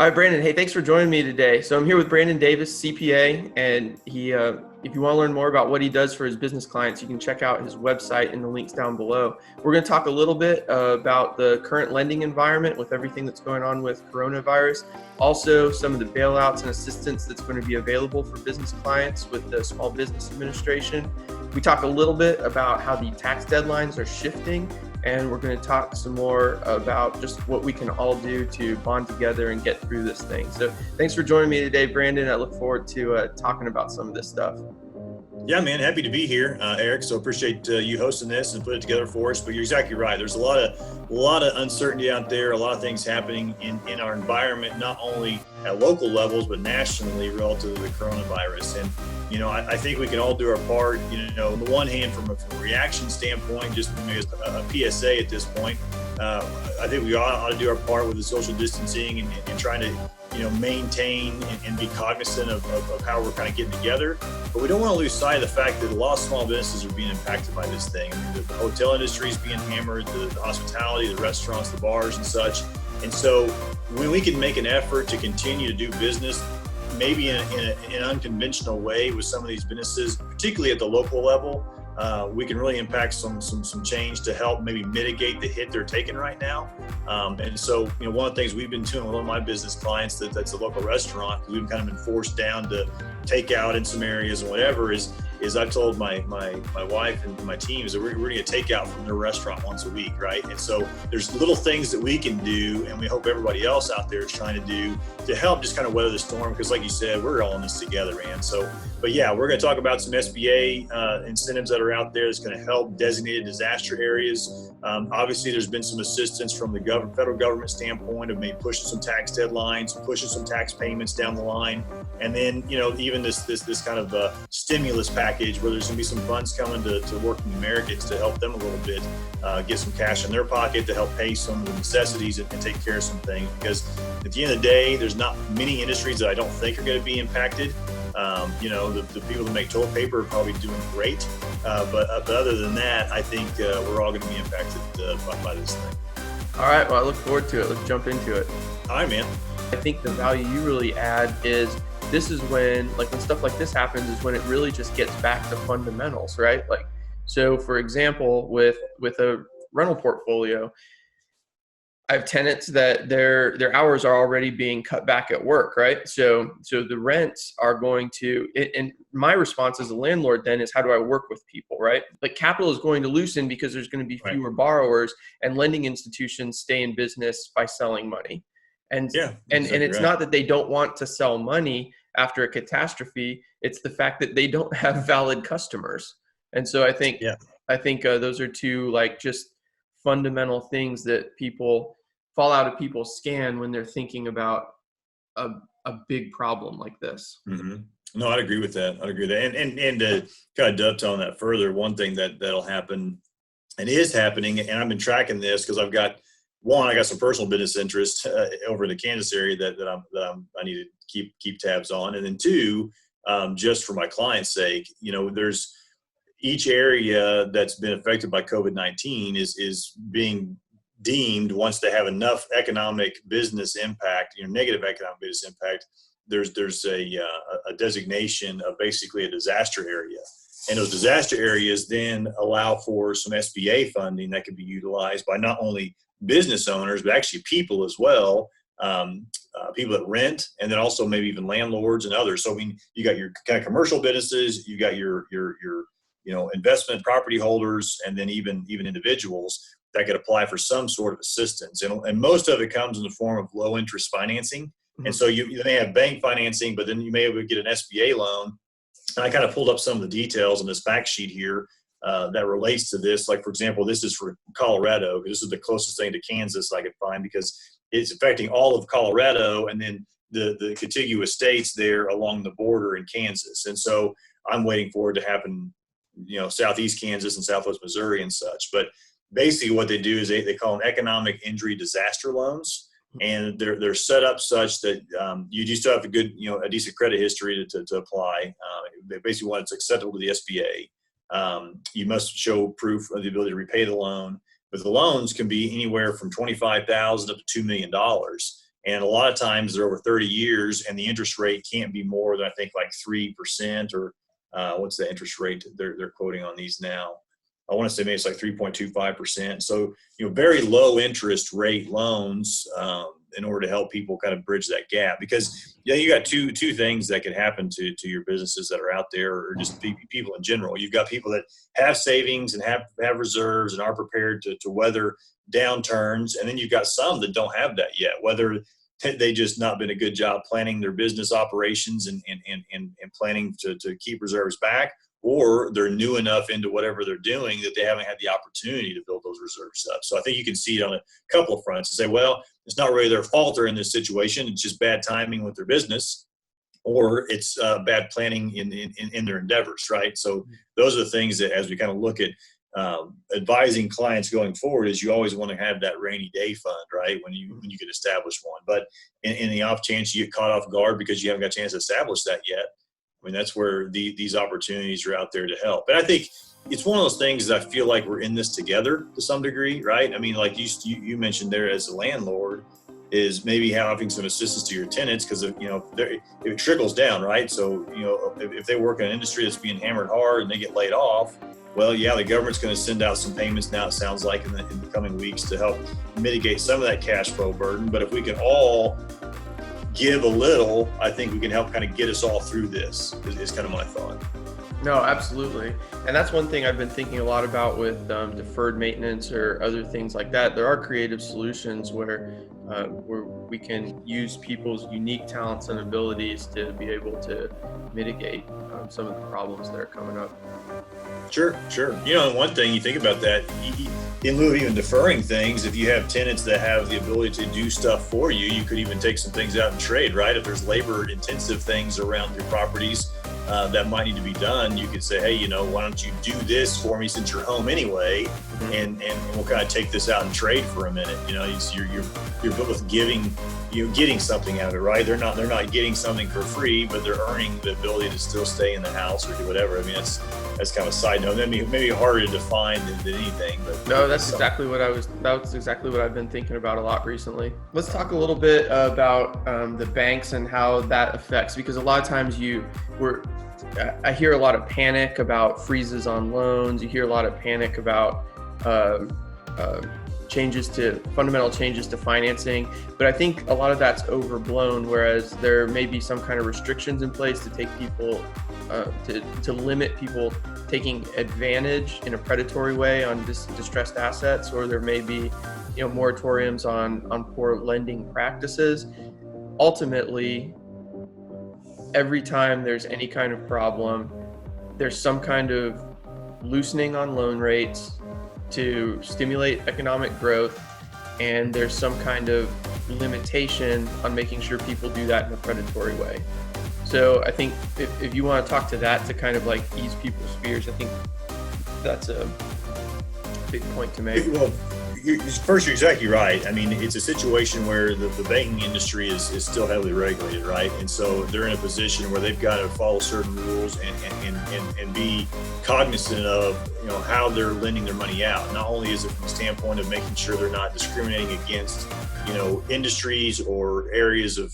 All right, Brandon. Hey, thanks for joining me today. So I'm here with Brandon Davis, CPA, and if you want to learn more about what he does for his business clients, you can check out his website in the links down below. We're going to talk a little bit about the current lending environment with everything that's going on with coronavirus. Also, some of the bailouts and assistance that's going to be available for business clients with the Small Business Administration. We talk a little bit about how the tax deadlines are shifting, and we're going to talk some more about just what we can all do to bond together and get through this thing. So thanks for joining me today, Brandon. I look forward to talking about some of this stuff. Yeah, man, happy to be here, Eric. So appreciate you hosting this and put it together for us. But you're exactly right. There's a lot of uncertainty out there, a lot of things happening in our environment, not only at local levels, but nationally relative to the coronavirus. And, I think we can all do our part, on the one hand, from a reaction standpoint, just as a PSA at this point. I think we ought to do our part with the social distancing and trying to, maintain and be cognizant of how we're kind of getting together. But we don't want to lose sight of the fact that a lot of small businesses are being impacted by this thing. I mean, the hotel industry is being hammered, the hospitality, the restaurants, the bars and such. And so when we can make an effort to continue to do business, maybe in an unconventional way with some of these businesses, particularly at the local level, we can really impact some change to help maybe mitigate the hit they're taking right now. And so, one of the things we've been doing with one of my business clients that's a local restaurant, we've kind of been forced down to take out in some areas and whatever is I've told my wife and my team is that we're going to take out from their restaurant once a week, right? And so there's little things that we can do, and we hope everybody else out there is trying to do to help just kind of weather the storm. Because like you said, we're all in this together, man. So, but yeah, we're going to talk about some SBA incentives that are out there that's going to help designated disaster areas. Obviously, there's been some assistance from the federal government standpoint of maybe pushing some tax deadlines, pushing some tax payments down the line, and then even this kind of stimulus package where there's going to be some funds coming to working Americans to help them a little bit, get some cash in their pocket to help pay some of the necessities and take care of some things. Because at the end of the day, there's not many industries that I don't think are going to be impacted. The people that make toilet paper are probably doing great. But other than that, I think we're all going to be impacted by this thing. All right. Well, I look forward to it. Let's jump into it. All right, man. I think the value you really add is this is when stuff like this happens is when it really just gets back to fundamentals, right? So for example, with a rental portfolio, I have tenants that their hours are already being cut back at work, right? So the rents are going to, and my response as a landlord then is, how do I work with people, right? But capital is going to loosen because there's going to be fewer borrowers, and lending institutions stay in business by selling money. And it's not that they don't want to sell money after a catastrophe. It's the fact that they don't have valid customers. And so I think those are two just fundamental things that people fall out of people's scan when they're thinking about a big problem like this. Mm-hmm. No, I'd agree with that. And to kind of dovetail on that further, one thing that'll happen and is happening, and I've been tracking this because I got some personal business interest over in the Kansas area that I need to keep tabs on, and then two, just for my client's sake, there's each area that's been affected by COVID-19 is being deemed, once they have enough economic business impact, negative economic business impact, there's a designation of basically a disaster area. And those disaster areas then allow for some SBA funding that can be utilized by not only business owners, but actually people as well, people that rent, and then also maybe even landlords and others. So you got your kind of commercial businesses, you got your investment property holders, and then even individuals that could apply for some sort of assistance. And most of it comes in the form of low interest financing. Mm-hmm. And so you may have bank financing, but then you may be able to get an SBA loan. And I kind of pulled up some of the details on this fact sheet here that relates to this. Like, for example, this is for Colorado. This is the closest thing to Kansas I could find because it's affecting all of Colorado and then the contiguous states there along the border in Kansas. And so I'm waiting for it to happen, southeast Kansas and southwest Missouri and such. But basically what they do is they call them economic injury disaster loans. And they're set up such that you do still have a decent credit history to apply. They basically want it's acceptable to the SBA. You must show proof of the ability to repay the loan. But the loans can be anywhere from $25,000 up to $2 million. And a lot of times they're over 30 years and the interest rate can't be more than I think like 3% or what's the interest rate they're quoting on these now? I want to say maybe it's like 3.25%. So, very low interest rate loans in order to help people kind of bridge that gap, because you got two things that could happen to your businesses that are out there, or just people in general. You've got people that have savings and have reserves and are prepared to weather downturns. And then you've got some that don't have that yet, whether they just not been a good job planning their business operations and planning to keep reserves back, or they're new enough into whatever they're doing that they haven't had the opportunity to build those reserves up. So I think you can see it on a couple of fronts and say, well, it's not really their fault they're in this situation. It's just bad timing with their business, or it's bad planning in their endeavors, right? So those are the things that, as we kind of look at advising clients going forward, is you always want to have that rainy day fund, right? When you can establish one. But in the off chance you get caught off guard because you haven't got a chance to establish that yet, I mean, that's where these opportunities are out there to help. And I think it's one of those things that I feel like we're in this together to some degree, right? I mean, like you mentioned there, as a landlord, is maybe having some assistance to your tenants, because it trickles down, right? So if they work in an industry that's being hammered hard and they get laid off, well, yeah, the government's going to send out some payments now, it sounds like, in the coming weeks to help mitigate some of that cash flow burden. But if we can all give a little, I think we can help kind of get us all through this, is kind of my thought. No, absolutely. And that's one thing I've been thinking a lot about with deferred maintenance or other things like that. There are creative solutions where we can use people's unique talents and abilities to be able to mitigate some of the problems that are coming up. Sure. And one thing you think about that, in lieu of even deferring things, if you have tenants that have the ability to do stuff for you, you could even take some things out and trade, right? If there's labor intensive things around your properties that might need to be done, you could say, hey, why don't you do this for me since you're home anyway, and we'll kind of take this out and trade for a minute. You're built with getting something out of it, right? They're not getting something for free, but they're earning the ability to still stay in the house or do whatever. I mean, that's kind of a side note. Maybe harder to define than anything. But no, that's exactly what I've been thinking about a lot recently. Let's talk a little bit about the banks and how that affects, because a lot of times I hear a lot of panic about freezes on loans. You hear a lot of panic about fundamental changes to financing, but I think a lot of that's overblown, whereas there may be some kind of restrictions in place to take people to limit people taking advantage in a predatory way on distressed assets, or there may be moratoriums on poor lending practices. Ultimately, every time there's any kind of problem, there's some kind of loosening on loan rates to stimulate economic growth, and there's some kind of limitation on making sure people do that in a predatory way. So I think if you want to talk to that to kind of like ease people's fears, I think that's a big point to make. Well, first, you're exactly right. I mean, it's a situation where the banking industry is still heavily regulated, right? And so they're in a position where they've got to follow certain rules and be cognizant of how they're lending their money out. Not only is it from the standpoint of making sure they're not discriminating against industries or areas of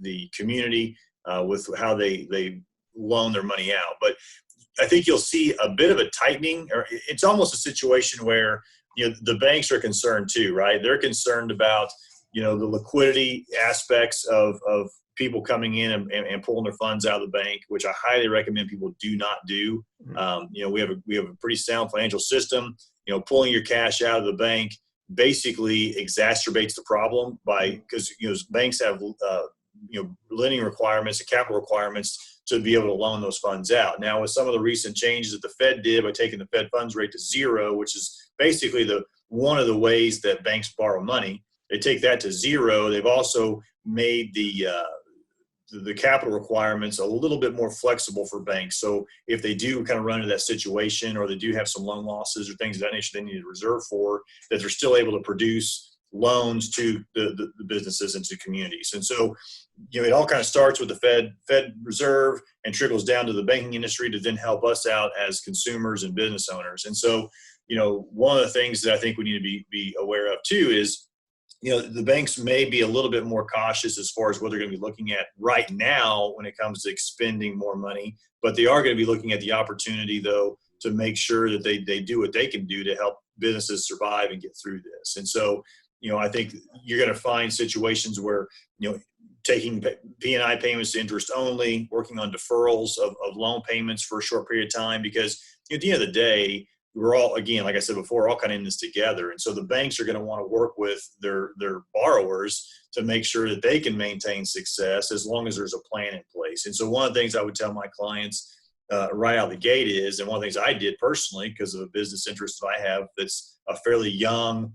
the community with how they loan their money out, but I think you'll see a bit of a tightening, or it's almost a situation where the banks are concerned too, right? They're concerned about, the liquidity aspects of people coming in and pulling their funds out of the bank, which I highly recommend people do not do. We have a pretty sound financial system. Pulling your cash out of the bank basically exacerbates the problem because banks have lending requirements and capital requirements to be able to loan those funds out. Now, with some of the recent changes that the Fed did by taking the Fed funds rate to zero, which is basically one of the ways that banks borrow money, they take that to zero. They've also made the capital requirements a little bit more flexible for banks. So if they do kind of run into that situation, or they do have some loan losses or things of that nature they need to reserve for, that they're still able to produce loans to the businesses and to communities. And so, it all kind of starts with the Fed Reserve and trickles down to the banking industry to then help us out as consumers and business owners. And so, one of the things that I think we need to be aware of too is the banks may be a little bit more cautious as far as what they're going to be looking at right now when it comes to expending more money, but they are going to be looking at the opportunity, though, to make sure that they do what they can do to help businesses survive and get through this. And so, I think you're going to find situations where, taking P&I payments to interest only, working on deferrals of loan payments for a short period of time, because at the end of the day, we're all, again, like I said before, all kind of in this together. And so the banks are going to want to work with their borrowers to make sure that they can maintain success as long as there's a plan in place. And so one of the things I would tell my clients right out of the gate is, and one of the things I did personally because of a business interest that I have that's a fairly young,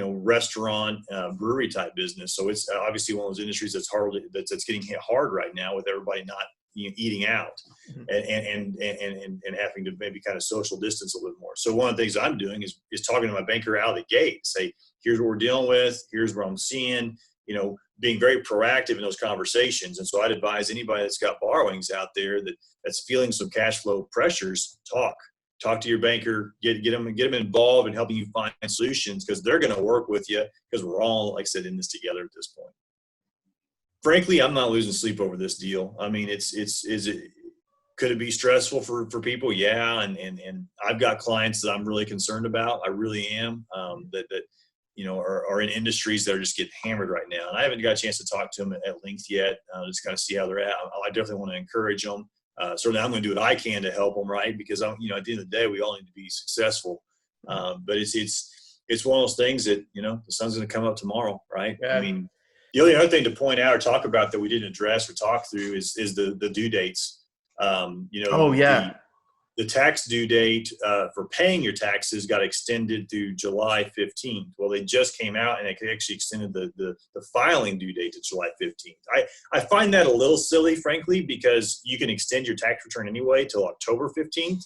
restaurant, brewery type business. So it's obviously one of those industries that's getting hit hard right now with everybody not eating out and having to maybe kind of social distance a little more. So one of the things I'm doing is talking to my banker out of the gate, say, here's what we're dealing with, here's what I'm seeing, being very proactive in those conversations. And so I'd advise anybody that's got borrowings out there that's feeling some cash flow pressures, talk to your banker, get them involved in helping you find solutions, because they're going to work with you, because we're all, like I said, in this together at this point. Frankly, I'm not losing sleep over this deal. I mean, could it be stressful for people? Yeah. And I've got clients that I'm really concerned about. I really am, that are in industries that are just getting hammered right now. And I haven't got a chance to talk to them at length yet. Just kind of see how they're at. I definitely want to encourage them. Certainly I'm going to do what I can to help them, right? Because at the end of the day, we all need to be successful. But it's one of those things that, the sun's going to come up tomorrow, right? Yeah. I mean, the only other thing to point out or talk about that we didn't address or talk through is the due dates. Oh yeah. The tax due date for paying your taxes got extended through July 15th. Well, they just came out and it actually extended the filing due date to July 15th. I find that a little silly, frankly, because you can extend your tax return anyway till October 15th.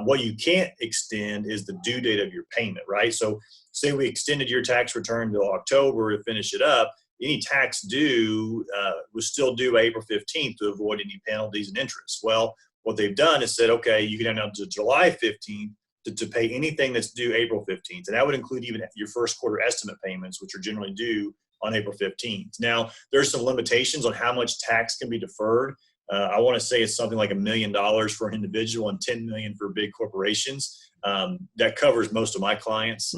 What you can't extend is the due date of your payment, right? So say we extended your tax return till October to finish it up. Any tax due was still due April 15th to avoid any penalties and interest. Well, what they've done is said, okay, you can have up to July 15th to pay anything that's due April 15th. And that would include even your first quarter estimate payments, which are generally due on April 15th. Now, there's some limitations on how much tax can be deferred. I want to say it's something like $1 million for an individual and $10 million for big corporations. That covers most of my clients.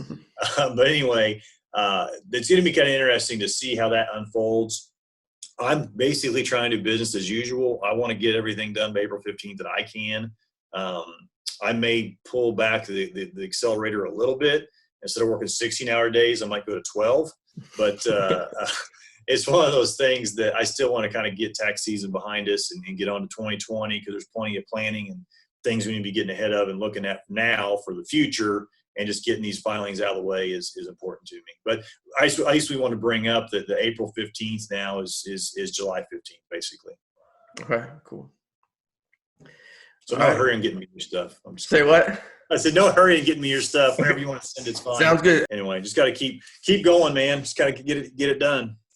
But anyway, it's going to be kind of interesting to see how that unfolds. I'm basically trying to do business as usual. I want to get everything done by April 15th that I can. I may pull back the accelerator a little bit. Instead of working 16-hour days, I might go to 12. But it's one of those things that I still want to kind of get tax season behind us and get on to 2020, because there's plenty of planning and things we need to be getting ahead of and looking at now for the future. And just getting these filings out of the way is important to me. But I used to want to bring up that the April 15th now is July 15th, basically. Okay, cool. So no hurry in getting me your stuff. Say what? I said, no hurry in getting me your stuff. Whenever you want to send it's fine. Sounds good. Anyway, just got to keep going, man. Just got to get it done.